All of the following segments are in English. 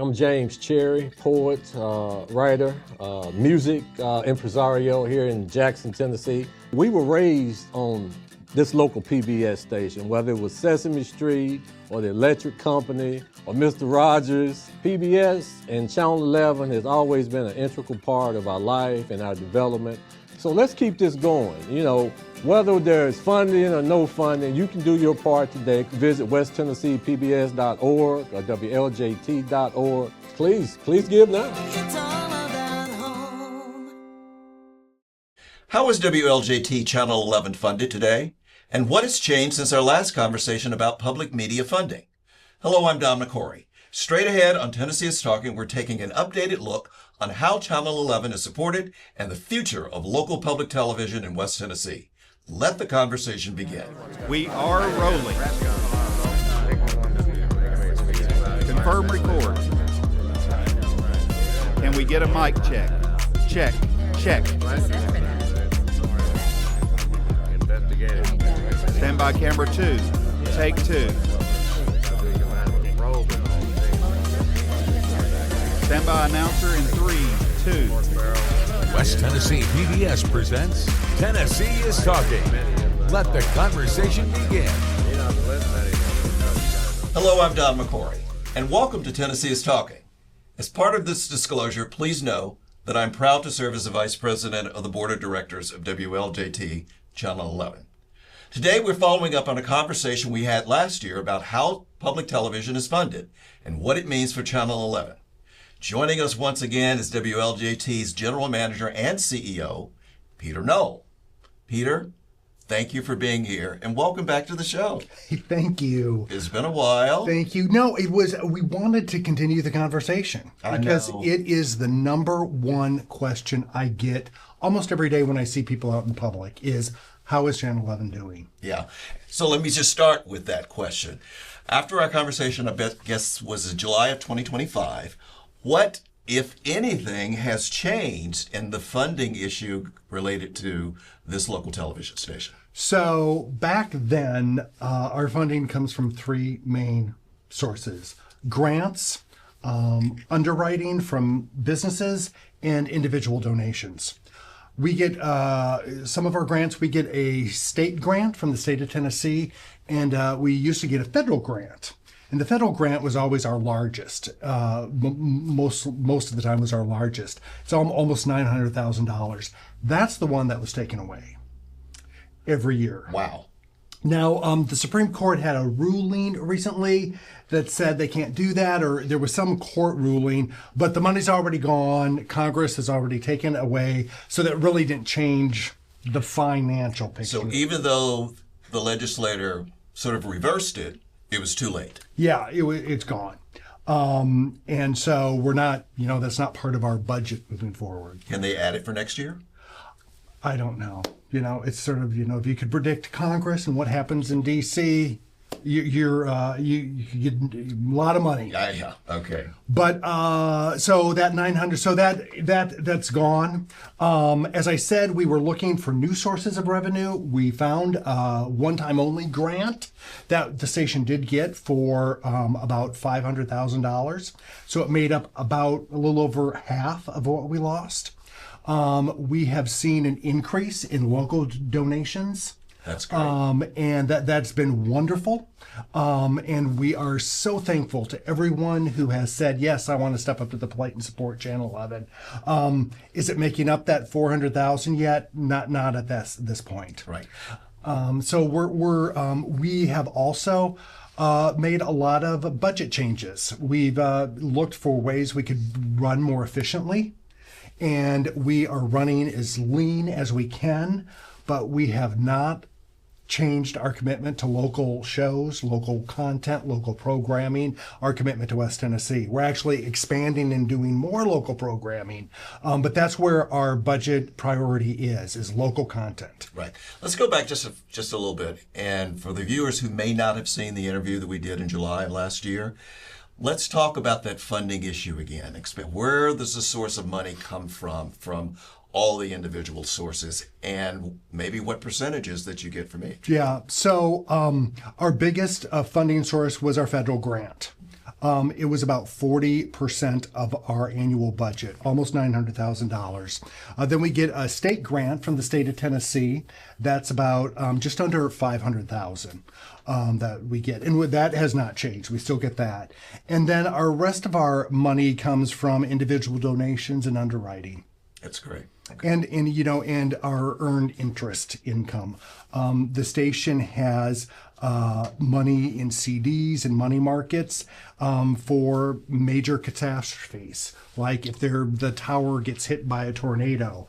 I'm James Cherry, poet, writer, music impresario here in Jackson, Tennessee. We were raised on this local PBS station, whether it was Sesame Street or the Electric Company or Mr. Rogers. PBS and Channel 11 has always been an integral part of our life and our development. So let's keep this going. You know, whether there's funding or no funding, you can do your part today. Visit westtennesseepbs.org or WLJT.org. Please give now. How is WLJT Channel 11 funded today? And what has changed since our last conversation about public media funding? Hello, I'm Don McCory. Straight ahead on Tennessee is Talking, we're taking an updated look on how Channel 11 is supported and the future of local public television in West Tennessee. Let the conversation begin. We are rolling. Confirm record. Can we get a mic check? Check, check. Stand by camera 2. Take 2. Stand by announcer in 3, 2. West Tennessee PBS presents Tennessee is Talking. Let the conversation begin. Hello, I'm Don McCory, and welcome to Tennessee is Talking. As part of this disclosure, please know that I'm proud to serve as the Vice President of the Board of Directors of WLJT Channel 11. Today, we're following up on a conversation we had last year about how public television is funded and what it means for Channel 11. Joining us once again is WLJT's General Manager and CEO, Peter Knoll. Peter, thank you for being here and welcome back to the show. Thank you. It's been a while. Thank you. No, we wanted to continue the conversation because it is the number one question I get almost every day when I see people out in public is, how is Channel 11 doing? Yeah. So let me just start with that question. After our conversation, I guess was in July of 2025, what, if anything, has changed in the funding issue related to this local television station? So back then, our funding comes from 3 main sources: grants, underwriting from businesses, and individual donations. We get some of our grants. We get a state grant from the state of Tennessee, and we used to get a federal grant. And the federal grant was always our largest. Most of the time was our largest. It's almost $900,000. That's the one that was taken away every year. Wow. Now, the Supreme Court had a ruling recently that said they can't do that, or there was some court ruling, but the money's already gone. Congress has already taken it away, so that really didn't change the financial picture. So even though the legislator sort of reversed it, it was too late. Yeah, it's gone. And so we're not, that's not part of our budget moving forward. Can they add it for next year? I don't know. It's sort of, if you could predict Congress and what happens in D.C., you get a lot of money. Yeah. Okay. But so that 900, so that's gone. As I said, we were looking for new sources of revenue. We found a one-time only grant that the station did get for about $500,000. So it made up about a little over half of what we lost. We have seen an increase in local donations. That's great. And that's been wonderful. And we are so thankful to everyone who has said, yes, I want to step up to the plate and support Channel 11. Is it making up that $400,000 yet? Not at this point. Right. So we have also made a lot of budget changes. We've looked for ways we could run more efficiently, and we are running as lean as we can, but we have not changed our commitment to local shows, local content, local programming, our commitment to West Tennessee. We're actually expanding and doing more local programming, but that's where our budget priority is local content. Right. Let's go back just a little bit. And for the viewers who may not have seen the interview that we did in July of last year, let's talk about that funding issue again. Where does the source of money come from all the individual sources, and maybe what percentages that you get from each? Yeah, so our biggest funding source was our federal grant. it was about 40% of our annual budget, almost $900,000. Then we get a state grant from the state of Tennessee. That's about just under $500,000 that we get. And that has not changed. We still get that. And then our rest of our money comes from individual donations and underwriting. That's great. Okay. And our earned interest income. The station has money in CDs and money markets for major catastrophes, like if the tower gets hit by a tornado,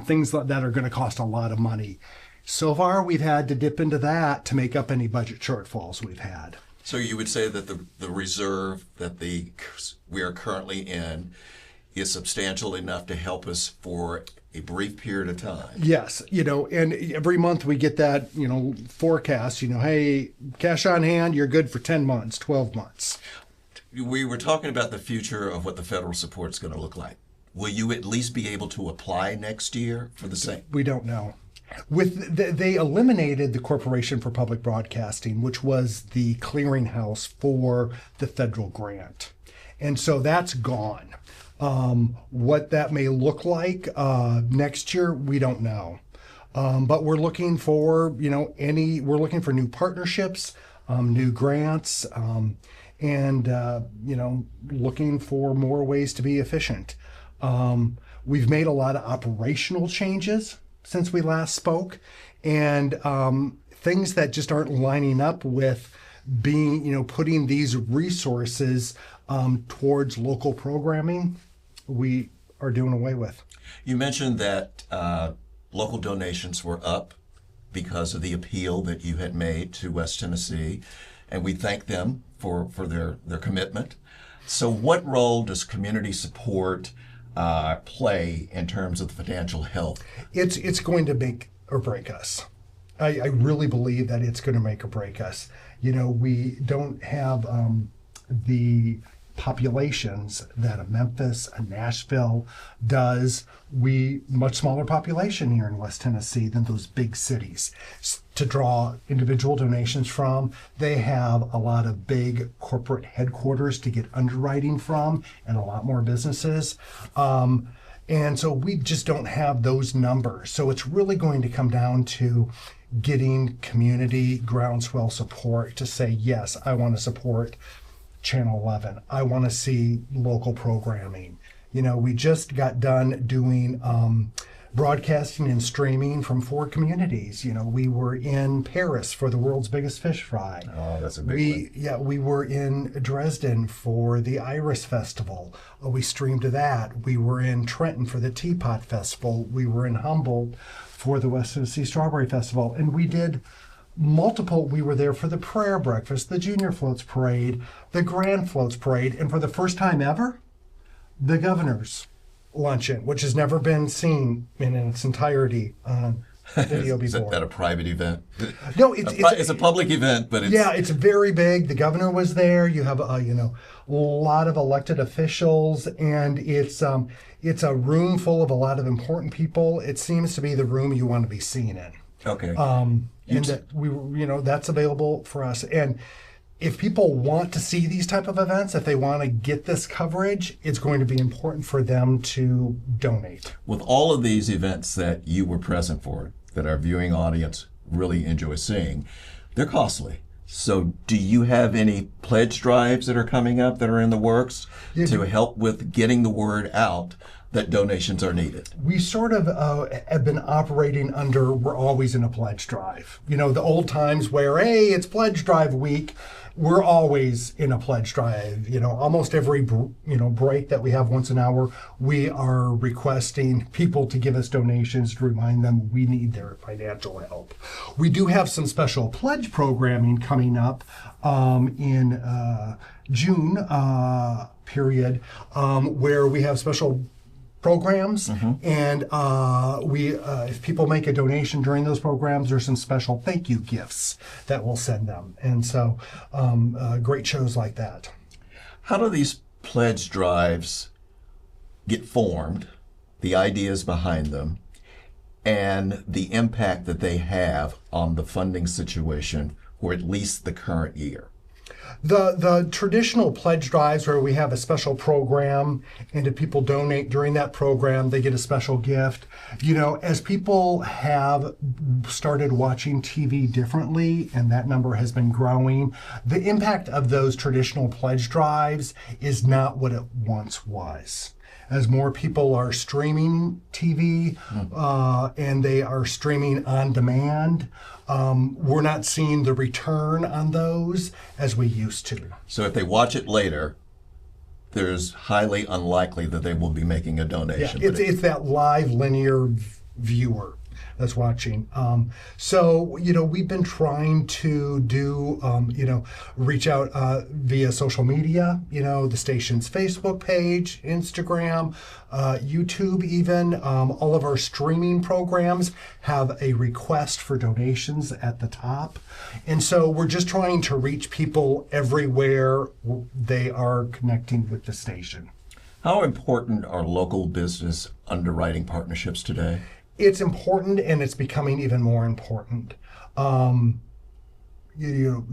things that are going to cost a lot of money. So far, we've had to dip into that to make up any budget shortfalls we've had. So you would say that the reserve that we are currently in is substantial enough to help us for a brief period of time. Yes, and every month we get that, forecast, hey, cash on hand, you're good for 10 months, 12 months. We were talking about the future of what the federal support is going to look like. Will you at least be able to apply next year for the same? We don't know. They eliminated the Corporation for Public Broadcasting, which was the clearinghouse for the federal grant. And so that's gone. What that may look like next year, we don't know. But we're looking for, we're looking for new partnerships, new grants, and looking for more ways to be efficient. We've made a lot of operational changes since we last spoke, and things that just aren't lining up with being, putting these resources towards local programming, we are doing away with. You mentioned that local donations were up because of the appeal that you had made to West Tennessee, and we thank them for their commitment. So what role does community support play in terms of the financial health? It's going to make or break us. I really believe that it's going to make or break us. We don't have the populations that a Memphis, a Nashville does. Much smaller population here in West Tennessee than those big cities to draw individual donations from. They have a lot of big corporate headquarters to get underwriting from and a lot more businesses. And so we just don't have those numbers. So it's really going to come down to getting community groundswell support to say, yes, I want to support Channel 11. I want to see local programming. We just got done doing broadcasting and streaming from 4 communities. We were in Paris for the world's biggest fish fry. Oh, that's a big one. Yeah, we were in Dresden for the Iris Festival. We streamed to that. We were in Trenton for the Teapot Festival. We were in Humboldt for the West Tennessee Strawberry Festival. And we did we were there for the prayer breakfast, the Junior Floats Parade, the Grand Floats Parade, and for the first time ever, the Governor's Luncheon, which has never been seen in its entirety on video before. Is that a private event? No, it's a public event, but it's very big. The governor was there. You have a lot of elected officials, and it's a room full of a lot of important people. It seems to be the room you want to be seen in. Okay. And that that's available for us. And if people want to see these type of events, if they want to get this coverage, it's going to be important for them to donate. With all of these events that you were present for, that our viewing audience really enjoys seeing, they're costly. So do you have any pledge drives that are coming up that are in the works to help with getting the word out that donations are needed? We sort of have been operating under, we're always in a pledge drive. The old times where, hey, it's pledge drive week, we're always in a pledge drive. Almost every, break that we have once an hour, we are requesting people to give us donations to remind them we need their financial help. We do have some special pledge programming coming up in June period where we have special programs, and if people make a donation during those programs, there's some special thank you gifts that we'll send them, and so great shows like that. How do these pledge drives get formed, the ideas behind them, and the impact that they have on the funding situation, or at least the current year? The traditional pledge drives where we have a special program, and if people donate during that program, they get a special gift. You know, as people have started watching TV differently, and that number has been growing, the impact of those traditional pledge drives is not what it once was. As more people are streaming TV and they are streaming on demand, we're not seeing the return on those as we used to. So if they watch it later, there's highly unlikely that they will be making a Yeah, donation. it's that live linear viewer that's watching. So, you know, we've been trying to do, you know, reach out via social media, you know, the station's Facebook page, Instagram, YouTube even. All of our streaming programs have a request for donations at the top. And so we're just trying to reach people everywhere they are connecting with the station. How important are local business underwriting partnerships today? It's important, and it's becoming even more important. The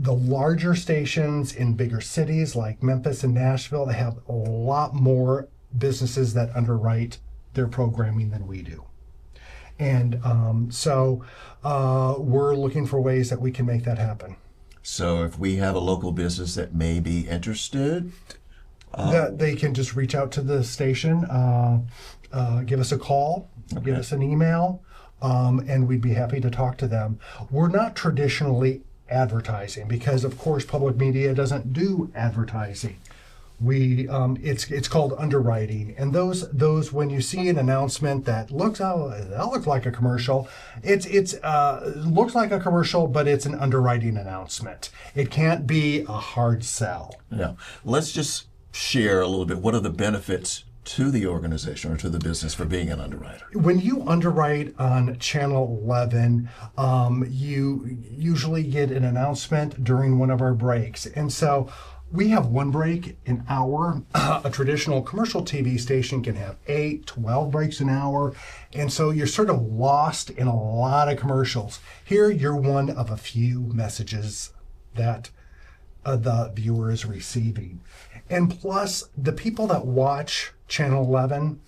larger stations in bigger cities like Memphis and Nashville, they have a lot more businesses that underwrite their programming than we do. And so we're looking for ways that we can make that happen. So if we have a local business that may be interested, That they can just reach out to the station, give us a call, give us an email, and we'd be happy to talk to them. We're not traditionally advertising because, of course, public media doesn't do advertising. It's called underwriting, and those when you see an announcement that looks like a commercial, it looks like a commercial, but it's an underwriting announcement. It can't be a hard sell. yeah. Let's just share a little bit. What are the benefits to the organization or to the business for being an underwriter? When you underwrite on Channel 11, you usually get an announcement during one of our breaks. And so we have one break an hour. A traditional commercial TV station can have 8, 12 breaks an hour. And so you're sort of lost in a lot of commercials. Here, you're one of a few messages that the viewer is receiving. And plus, the people that watch Channel 11,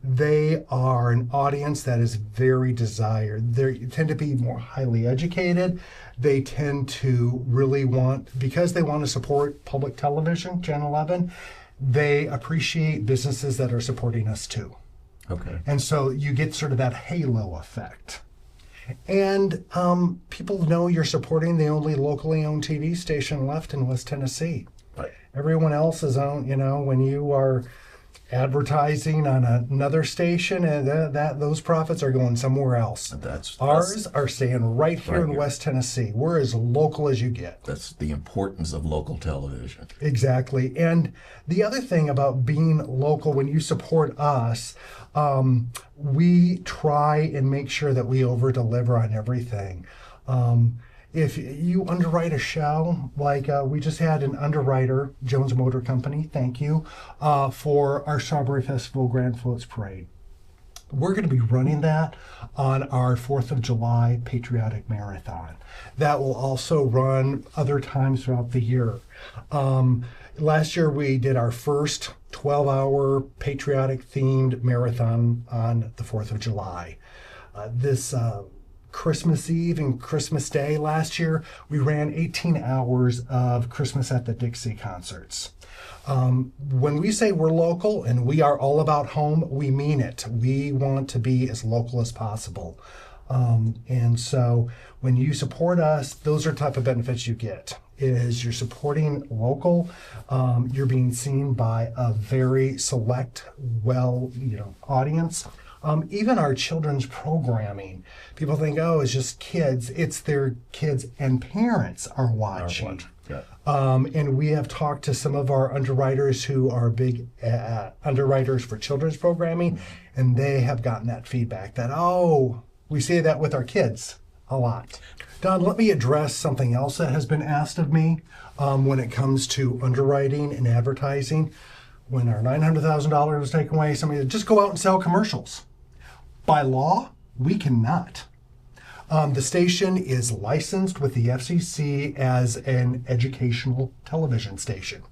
they are an audience that is very desired. They tend to be more highly educated. They tend to really because they want to support public television, Channel 11, they appreciate businesses that are supporting us too. Okay. And so you get sort of that halo effect. And people know you're supporting the only locally owned TV station left in West Tennessee. Right. Everyone else is owned, you know, when you are advertising on another station, and those profits are going somewhere else. Ours are staying right here in West Tennessee. We're as local as you get. That's the importance of local television. Exactly. And the other thing about being local, when you support us, we try and make sure that we over-deliver on everything. If you underwrite a show, like we just had an underwriter, Jones Motor Company, thank you, for our Strawberry Festival Grand Floats Parade. We're going to be running that on our 4th of July Patriotic Marathon. That will also run other times throughout the year. Last year we did our first 12-hour patriotic-themed marathon on the 4th of July. This Christmas Eve and Christmas Day last year, we ran 18 hours of Christmas at the Dixie concerts. When we say we're local and we are all about home, we mean it. We want to be as local as possible. And so when you support us, those are the type of benefits you get. Is you're supporting local, you're being seen by a very select, audience. Even our children's programming, people think, it's just kids. It's their kids and parents are watching. Yeah. And we have talked to some of our underwriters who are big underwriters for children's programming, and they have gotten that feedback that, we see that with our kids a lot. Don, let me address something else that has been asked of me when it comes to underwriting and advertising. When our $900,000 was taken away, somebody said, just go out and sell commercials. By law, we cannot. The station is licensed with the FCC as an educational television station.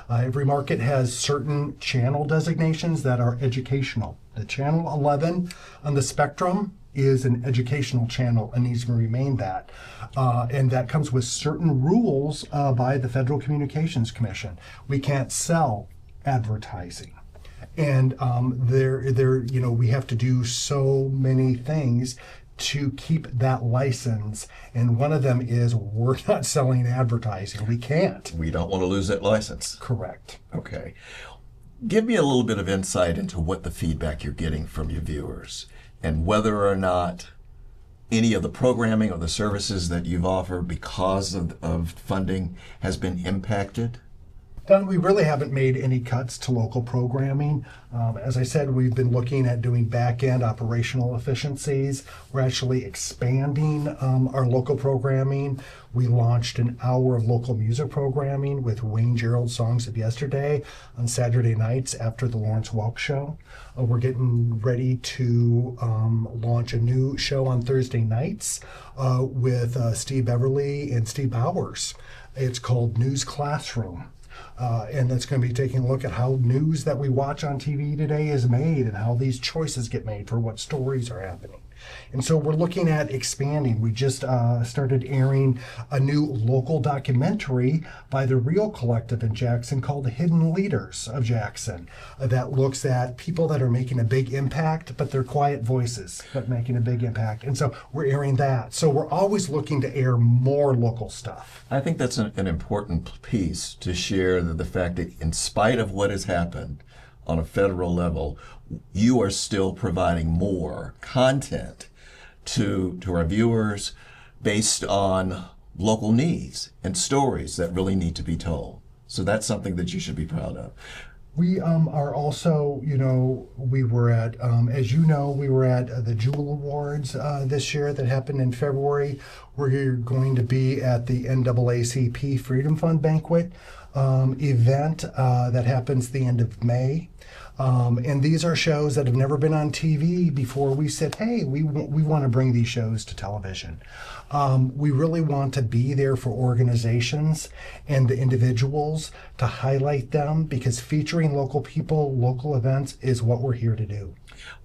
Every market has certain channel designations that are educational. The channel 11 on the spectrum is an educational channel and needs to remain that. And that comes with certain rules by the Federal Communications Commission. We can't sell advertising. And we have to do so many things to keep that license. And one of them is we're not selling advertising. We can't. We don't want to lose that license. Correct. Okay. Give me a little bit of insight into what the feedback you're getting from your viewers and whether or not any of the programming or the services that you've offered because of funding has been impacted. Don, we really haven't made any cuts to local programming. As I said, we've been looking at doing back-end operational efficiencies. We're actually expanding our local programming. We launched an hour of local music programming with Wayne Gerald's Songs of Yesterday on Saturday nights after the Lawrence Welk Show. We're getting ready to launch a new show on Thursday nights with Steve Beverly and Steve Bowers. It's called News Classroom. And that's going to be taking a look at how news that we watch on TV today is made and how these choices get made for what stories are happening. And so we're looking at expanding. We just started airing a new local documentary by the Real Collective in Jackson called The Hidden Leaders of Jackson that looks at people that are making a big impact, but they're quiet voices, but making a big impact. And so we're airing that. So we're always looking to air more local stuff. I think that's an important piece to share the fact that in spite of what has happened on a federal level, you are still providing more content to our viewers based on local needs and stories that really need to be told. So that's something that you should be proud of. We are also, we were at, as you know, we were at the Jewel Awards this year that happened in February. We're going to be at the NAACP Freedom Fund Banquet event that happens the end of May. And these are shows that have never been on TV before. We said, hey, we want to bring these shows to television. We really want to be there for organizations and the individuals to highlight them because featuring local people, local events is what we're here to do.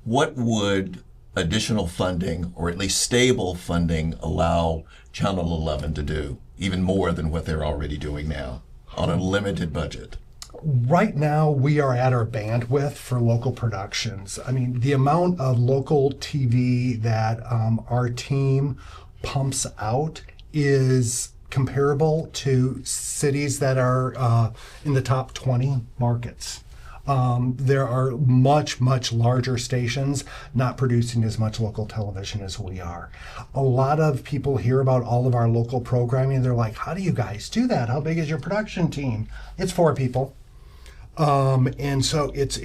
What would additional funding or at least stable funding allow Channel 11 to do, even more than what they're already doing now on a limited budget? Right now, we are at our bandwidth for local productions. I mean, the amount of local TV that our team pumps out is comparable to cities that are in the top 20 markets. There are much, much larger stations not producing as much local television as we are. A lot of people hear about all of our local programming. They're like, how do you guys do that? How big is your production team? It's 4 people. And so it's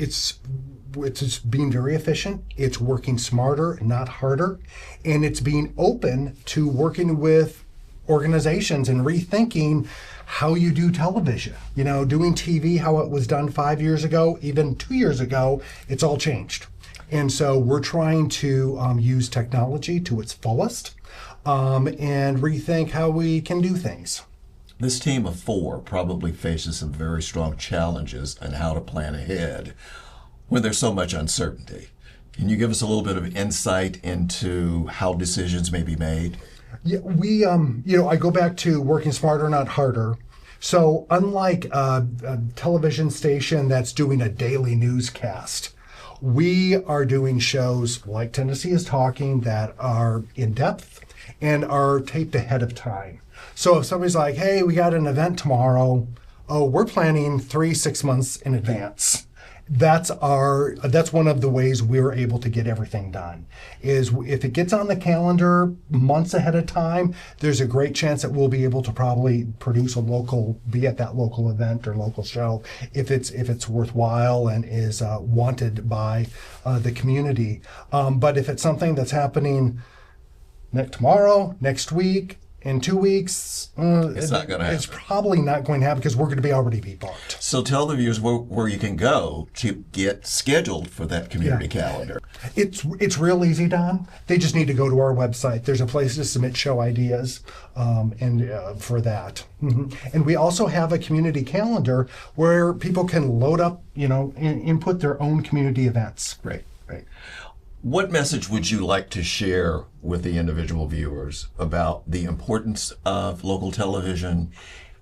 just being very efficient. It's working smarter, not harder. And it's being open to working with organizations and rethinking how you do television. Doing TV, how it was done 5 years ago, even 2 years ago, it's all changed. And so we're trying to use technology to its fullest and rethink how we can do things. This team of 4 probably faces some very strong challenges on how to plan ahead when there's so much uncertainty. Can you give us a little bit of insight into how decisions may be made? Yeah, we, I go back to working smarter, not harder. So unlike a television station that's doing a daily newscast, we are doing shows like Tennessee is Talking that are in depth and are taped ahead of time. So if somebody's like, hey, we got an event tomorrow, we're planning 3-6 months in advance. That's one of the ways we're able to get everything done, is if it gets on the calendar months ahead of time, there's a great chance that we'll be able to probably produce be at that local event or local show if it's worthwhile and is wanted by the community. But if it's something that's happening tomorrow, next week, In 2 weeks, It's not gonna It's happen. probably not going to happen because we're going to be already be booked. So tell the viewers where you can go to get scheduled for that community calendar. It's real easy, Don. They just need to go to our website. There's a place to submit show ideas, for that. And we also have a community calendar where people can load up, and input their own community events. Great. What message would you like to share with the individual viewers about the importance of local television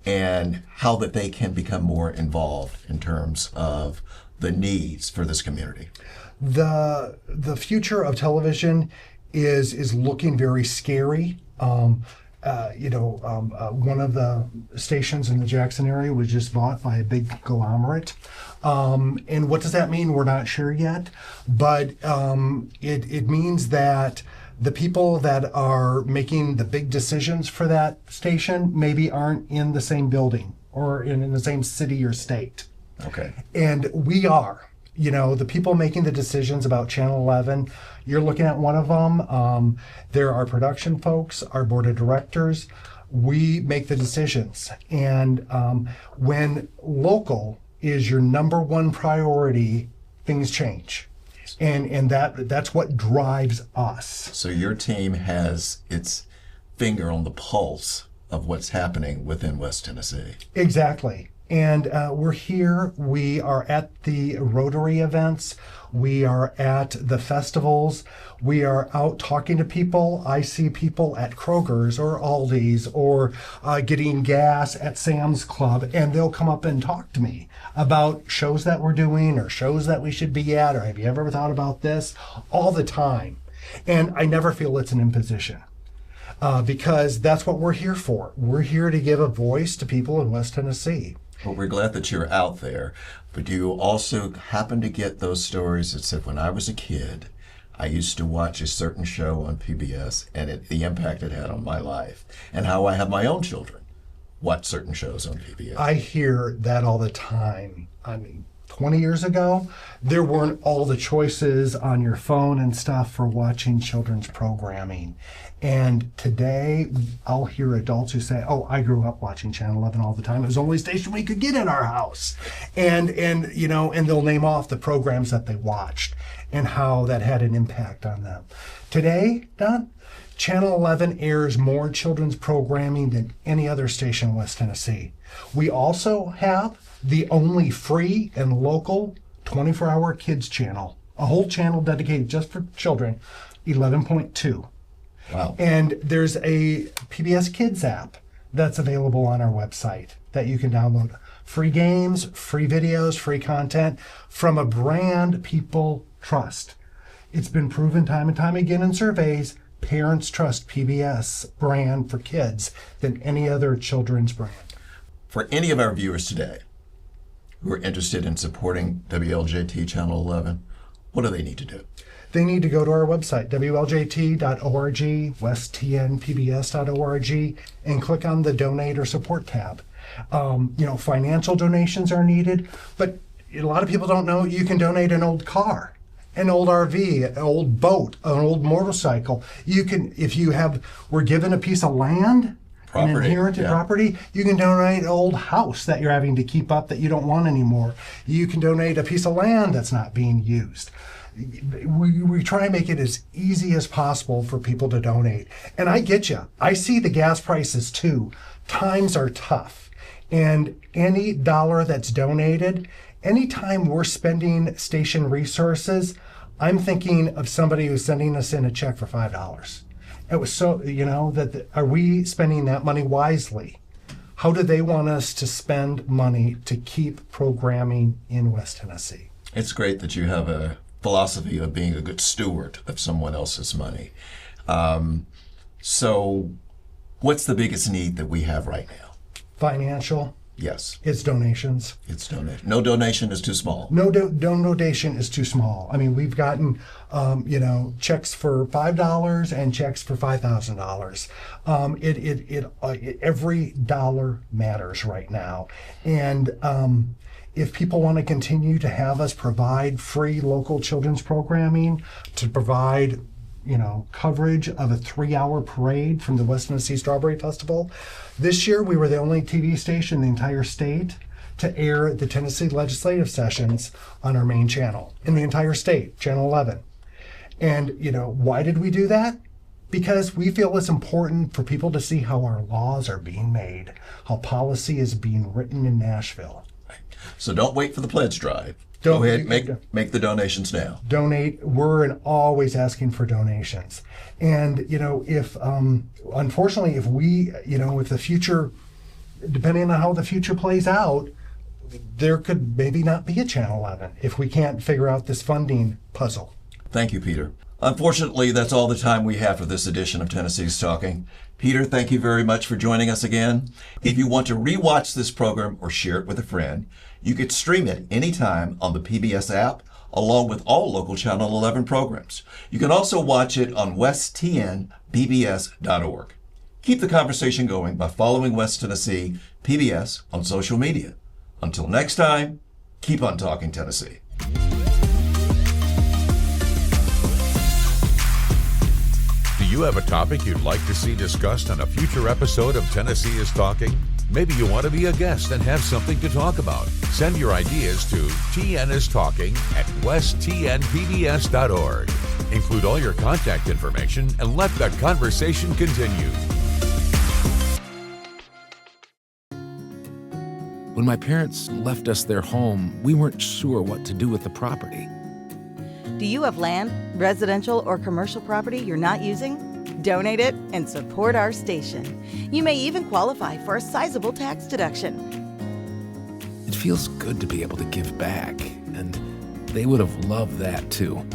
and how that they can become more involved in terms of the needs for this community? The future of television is looking very scary. One of the stations in the Jackson area was just bought by a big conglomerate. And what does that mean? We're not sure yet. But it means that the people that are making the big decisions for that station maybe aren't in the same building or in the same city or state. Okay. And we are. The people making the decisions about Channel 11, you're looking at one of them. There are production folks, our board of directors. We make the decisions. And when local is your number one priority, things change. And that's what drives us. So your team has its finger on the pulse of what's happening within West Tennessee. Exactly. And we're here. We are at the Rotary events. We are at the festivals. We are out talking to people. I see people at Kroger's or Aldi's or getting gas at Sam's Club, and they'll come up and talk to me about shows that we're doing or shows that we should be at, or have you ever thought about this? All the time. And I never feel it's an imposition. Because that's what we're here for. We're here to give a voice to people in West Tennessee. Well, we're glad that you're out there, but do you also happen to get those stories that said, when I was a kid, I used to watch a certain show on PBS and the impact it had on my life, and how I have my own children watch certain shows on PBS? I hear that all the time. 20 years ago, there weren't all the choices on your phone and stuff for watching children's programming. And today, I'll hear adults who say, "Oh, I grew up watching Channel 11 all the time. It was the only station we could get in our house." And they'll name off the programs that they watched and how that had an impact on them. Today, Don, Channel 11 airs more children's programming than any other station in West Tennessee. We also have the only free and local 24-hour kids channel, a whole channel dedicated just for children, 11.2. Wow. And there's a PBS Kids app that's available on our website that you can download. Free games, free videos, free content from a brand people trust. It's been proven time and time again in surveys, parents trust PBS brand for kids than any other children's brand. For any of our viewers today who are interested in supporting WLJT Channel 11, what do they need to do? They need to go to our website, WLJT.org, WestTNPBS.org, and click on the Donate or Support tab. Financial donations are needed, but a lot of people don't know you can donate an old car, an old RV, an old boat, an old motorcycle. You can, if you were given a piece of land, an inherited property, you can donate an old house that you're having to keep up that you don't want anymore. You can donate a piece of land that's not being used. We try and make it as easy as possible for people to donate. And I get you. I see the gas prices too. Times are tough. And any dollar that's donated, anytime we're spending station resources, I'm thinking of somebody who's sending us in a check for $5. It was so, are we spending that money wisely? How do they want us to spend money to keep programming in West Tennessee? It's great that you have a philosophy of being a good steward of someone else's money. So what's the biggest need that we have right now? Financial. Yes. It's donations. It's donation. No donation is too small. No donation is too small. I mean, we've gotten, checks for $5 and checks for $5,000. Every dollar matters right now. And if people want to continue to have us provide free local children's programming, to provide, coverage of a 3-hour parade from the West Tennessee Strawberry Festival. This year, we were the only TV station in the entire state to air the Tennessee legislative sessions on our main channel in the entire state, Channel 11. And, why did we do that? Because we feel it's important for people to see how our laws are being made, how policy is being written in Nashville. So don't wait for the pledge drive. Go ahead, make the donations now. Donate. We're always asking for donations. And, if, unfortunately, if we, if the future, depending on how the future plays out, there could maybe not be a Channel 11 if we can't figure out this funding puzzle. Thank you, Peter. Unfortunately, that's all the time we have for this edition of Tennessee's Talking. Peter, thank you very much for joining us again. If you want to rewatch this program or share it with a friend, you could stream it anytime on the PBS app, along with all local Channel 11 programs. You can also watch it on westtnpbs.org. Keep the conversation going by following West Tennessee PBS on social media. Until next time, keep on talking Tennessee. Do you have a topic you'd like to see discussed on a future episode of Tennessee is Talking? Maybe you want to be a guest and have something to talk about. Send your ideas to tnistalking@westtnpbs.org. Include all your contact information and let the conversation continue. When my parents left us their home, we weren't sure what to do with the property. Do you have land, residential, or commercial property you're not using? Donate it and support our station. You may even qualify for a sizable tax deduction. It feels good to be able to give back, and they would have loved that too.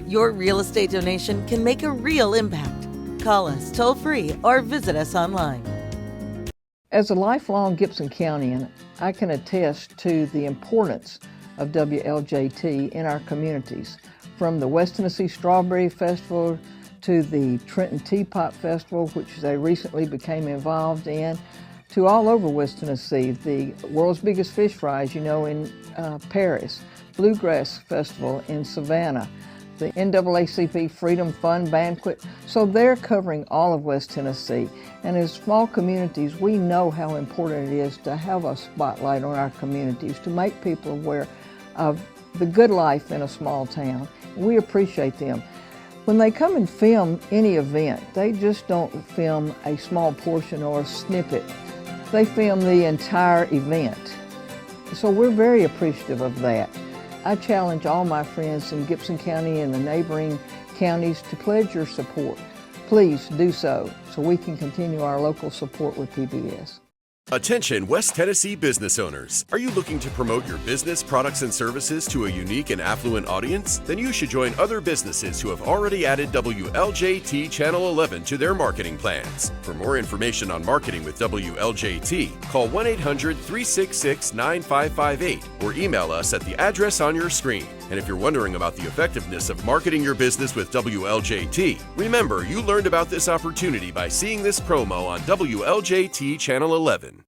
Your real estate donation can make a real impact. Call us toll-free or visit us online. As a lifelong Gibson Countyman, I can attest to the importance of WLJT in our communities, from the West Tennessee Strawberry Festival to the Trenton Teapot Festival, which they recently became involved in, to all over West Tennessee, the world's biggest fish fries, in Paris, Bluegrass Festival in Savannah, the NAACP Freedom Fun Banquet. So they're covering all of West Tennessee. And as small communities, we know how important it is to have a spotlight on our communities, to make people aware of the good life in a small town. We appreciate them. When they come and film any event, they just don't film a small portion or a snippet. They film the entire event. So we're very appreciative of that. I challenge all my friends in Gibson County and the neighboring counties to pledge your support. Please do so we can continue our local support with PBS. Attention West Tennessee business owners. Are you looking to promote your business, products, and services to a unique and affluent audience? Then you should join other businesses who have already added WLJT Channel 11 to their marketing plans. For more information on marketing with WLJT, call 1-800-366-9558 or email us at the address on your screen. And if you're wondering about the effectiveness of marketing your business with WLJT, remember you learned about this opportunity by seeing this promo on WLJT Channel 11.